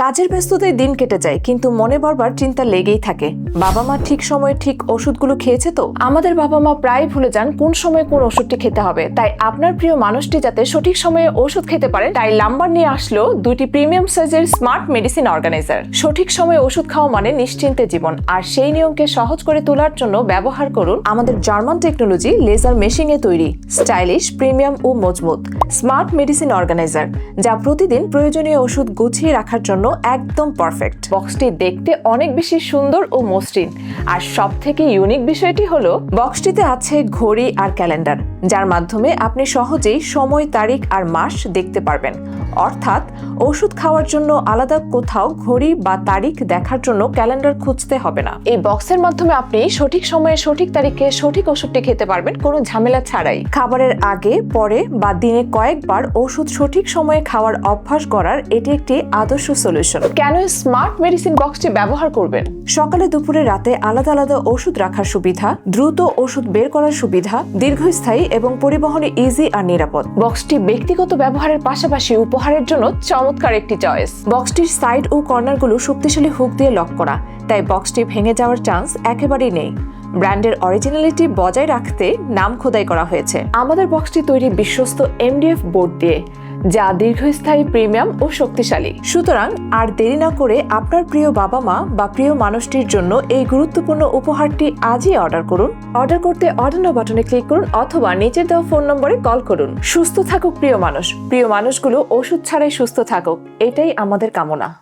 কাজের ব্যস্ততায় দিন কেটে যায়, কিন্তু মনে বারবার চিন্তা লেগেই থাকে। বাবা মা ঠিক সময়ে ঠিক ওষুধগুলো খেয়েছে তো? আমাদের বাবা মা প্রায় ভুলে যান কোন সময়ে কোন ওষুধটি খেতে হবে। তাই আপনার প্রিয় মানুষটি যাতে সঠিক সময়ে ওষুধ খেতে পারে, তাই লাম্বার নিয়ে আসলো দুইটি প্রিমিয়াম সাইজের স্মার্ট মেডিসিন অর্গানাইজার। সঠিক সময়ে ওষুধ খাওয়া মানে নিশ্চিন্তে জীবন, আর সেই নিয়মকে সহজ করে তোলার জন্য ব্যবহার করুন আমাদের জার্মান টেকনোলজি লেজার মেশিংয়ে তৈরি স্টাইলিশ, প্রিমিয়াম ও মজবুত স্মার্ট মেডিসিন অর্গানাইজার, যা প্রতিদিন প্রয়োজনীয় ওষুধ গুছিয়ে রাখার জন্য একদম পারফেক্ট। বক্সটি দেখতে অনেক বেশি সুন্দর ও মসৃণ, আর সবথেকে ইউনিক বিষয়টি হলো বক্সটিতে আছে ঘড়ি আর ক্যালেন্ডার, যার মাধ্যমে আপনি সহজেই সময়, তারিখ আর মাস দেখতে পারবেন। অর্থাৎ ওষুধ খাওয়ার জন্য আলাদা কোথাও ঘড়ি বা তারিখ দেখার জন্য ক্যালেন্ডার খুঁজতে হবে না। এই বক্সের মাধ্যমে আপনি সঠিক সময়ে, সঠিক তারিখে সঠিক ওষুধটি খেতে পারবেন, কোনো ঝামেলা ছাড়াই। খাবারের আগে, পরে বা দিনে কয়েকবার ওষুধ সঠিক সময়ে খাওয়ার অভ্যাস করার এটি একটি আদর্শ সলিউশন। কেন স্মার্ট মেডিসিন বক্সটি ব্যবহার করবেন? সকালে, দুপুরে, রাতে আলাদা আলাদা ওষুধ রাখার সুবিধা, দ্রুত ওষুধ বের করার সুবিধা, দীর্ঘস্থায়ী এবং পরিবহনে ইজি আর নিরাপদ। বক্সটি ব্যক্তিগত ব্যবহারের পাশাপাশি উপহারের জন্য চমৎকার একটি চয়েস। বক্সটির সাইড ও কর্নারগুলো শক্তিশালী হুক দিয়ে লক করা, তাই বক্সটি ভেঙে যাওয়ার চান্স একেবারেই নেই। ব্র্যান্ডের অরিজিনালিটি বজায় রাখতে নাম খোদাই করা হয়েছে। আমাদের বক্সটি তৈরি বিশ্বস্ত MDF বোর্ড দিয়ে, যা দীর্ঘস্থায়ী, প্রিমিয়াম ও শক্তিশালী। সুতরাং আর দেরি না করে আপনার প্রিয় বাবা মা বা প্রিয় মানুষটির জন্য এই গুরুত্বপূর্ণ উপহারটি আজই অর্ডার করুন। অর্ডার করতে অর্ডার নাও বাটনে ক্লিক করুন অথবা নিচের দেওয়া ফোন নম্বরে কল করুন। সুস্থ থাকুক প্রিয় মানুষ, প্রিয় মানুষগুলো ওষুধ ছাড়াই সুস্থ থাকুক, এটাই আমাদের কামনা।